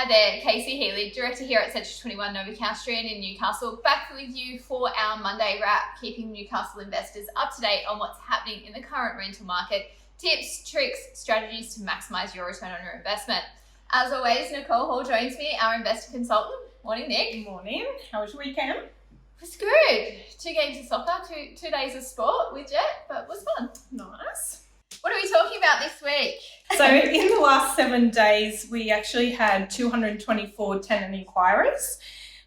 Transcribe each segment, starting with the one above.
Hi there, Casey Healey, Director here at Central 21 Novocastrian in Newcastle, back with you for our Monday wrap, keeping Newcastle investors up to date on what's happening in the current rental market, tips, tricks, strategies to maximise your return on your investment. As always, Nicole Hoare joins me, our investor consultant. Morning, Nick. Good morning. How was your weekend? It was good. 2 games of soccer, two days of sport with Jet, but it was fun. Nice. What are we talking about this week? So in the last 7 days, we actually had 224 tenant inquiries.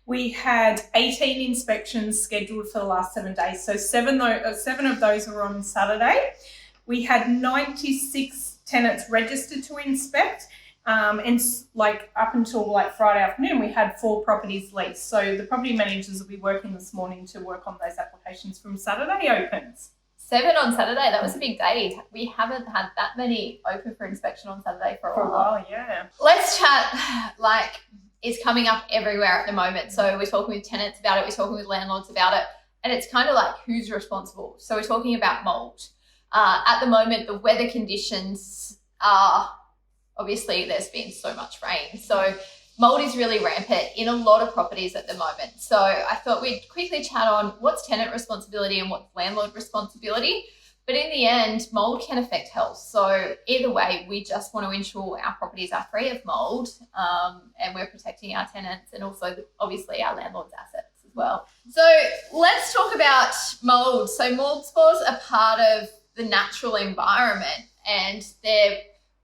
We had 18 inspections scheduled for the last 7 days. So seven of those were on Saturday. We had 96 tenants registered to inspect. And like up until like Friday afternoon, we had 4 properties leased. So the property managers will be working this morning to work on those applications from Saturday opens. 7 on Saturday, that was a big day. We haven't had that many open for inspection on Saturday for a while. Yeah. Let's chat, it's coming up everywhere at the moment. So we're talking with tenants about it, we're talking with landlords about it, and it's kind of like who's responsible. So we're talking about mould. At the moment, the weather conditions are, obviously there's been so much rain. So mould is really rampant in a lot of properties at the moment. So I thought we'd quickly chat on what's tenant responsibility and what's landlord responsibility. But in the end, mould can affect health. So either way, we just want to ensure our properties are free of mould and we're protecting our tenants and also obviously our landlord's assets as well. So let's talk about mould. So mould spores are part of the natural environment and they're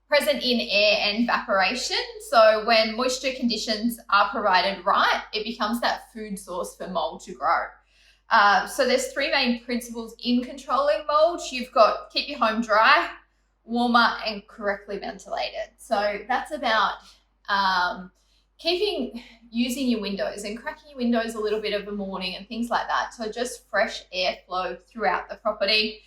present in air and evaporation. So when moisture conditions are provided right, it becomes that food source for mould to grow. So there's 3 main principles in controlling mould. You've got keep your home dry, warmer, and correctly ventilated. So that's about using your windows and cracking your windows a little bit of a morning and things like that. So just fresh airflow throughout the property.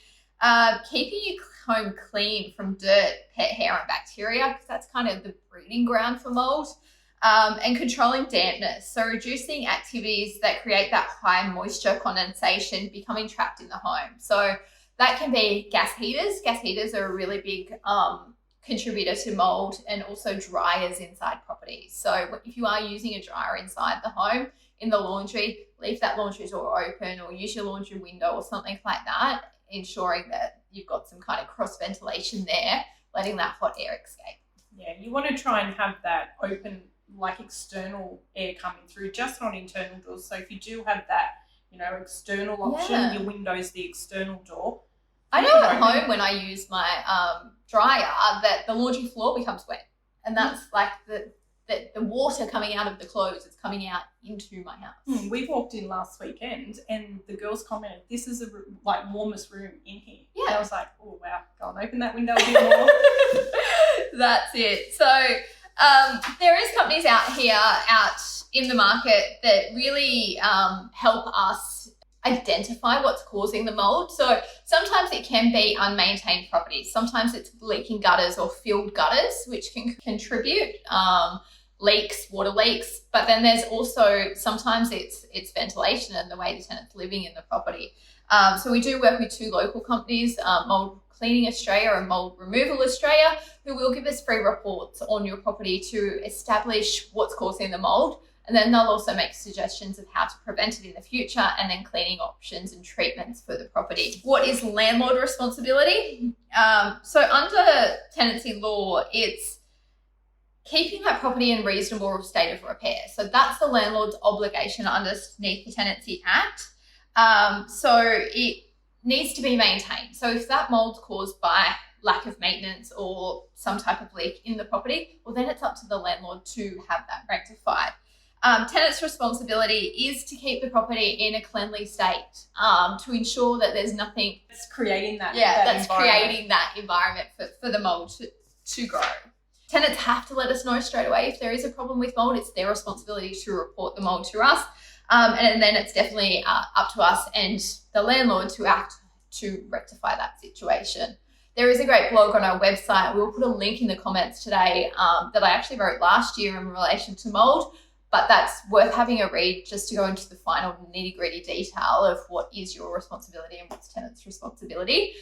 Keeping your home clean from dirt, pet hair and bacteria, because that's kind of the breeding ground for mould, and controlling dampness. So reducing activities that create that high moisture condensation becoming trapped in the home. So that can be gas heaters. Gas heaters are a really big contributor to mould, and also dryers inside properties. So if you are using a dryer inside the home, in the laundry, leave that laundry door open or use your laundry window or something like that, ensuring that you've got some kind of cross ventilation there, letting that hot air escape. Yeah, you want to try and have that open, like external air coming through, just not internal doors. So if you do have that, external option, your window's the external door. I know at home when I use my dryer that the laundry floor becomes wet, and that's like the water coming out of the clothes is coming out into my house. We walked in last weekend and the girls commented, this is the warmest room in here. Yeah. And I was like, oh wow, go and open that window a bit more. That's it. So there is companies out in the market that really help us identify what's causing the mould. So sometimes it can be unmaintained properties. Sometimes it's leaking gutters or filled gutters, which can contribute. Leaks, water leaks, but then there's also sometimes it's ventilation and the way the tenant's living in the property. So we do work with 2 local companies, Mould Cleaning Australia and Mould Removal Australia, who will give us free reports on your property to establish what's causing the mould, and then they'll also make suggestions of how to prevent it in the future and then cleaning options and treatments for the property. What is landlord responsibility? So under tenancy law, it's keeping that property in reasonable state of repair. So that's the landlord's obligation underneath the Tenancy Act. So it needs to be maintained. So if that mould's caused by lack of maintenance or some type of leak in the property, well, then it's up to the landlord to have that rectified. Tenant's responsibility is to keep the property in a cleanly state, to ensure that there's nothing that's creating that environment for the mould to grow. Tenants have to let us know straight away if there is a problem with mould. It's their responsibility to report the mould to us. And then it's definitely up to us and the landlord to act to rectify that situation. There is a great blog on our website. We'll put a link in the comments today that I actually wrote last year in relation to mould, but that's worth having a read just to go into the final nitty-gritty detail of what is your responsibility and what's tenant's responsibility.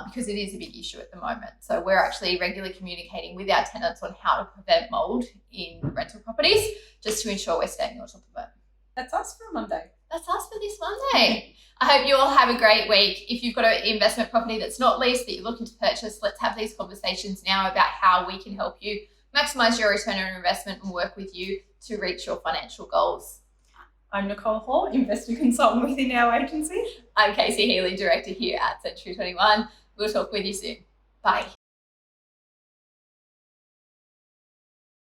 because it is a big issue at the moment. So we're actually regularly communicating with our tenants on how to prevent mould in rental properties, just to ensure we're staying on top of it. That's us for Monday. That's us for this Monday. I hope you all have a great week. If you've got an investment property that's not leased that you're looking to purchase, let's have these conversations now about how we can help you maximise your return on investment and work with you to reach your financial goals. I'm Nicole Hoare, investment consultant within our agency. I'm Casey Healey, director here at Century 21. We'll talk with you soon. Bye.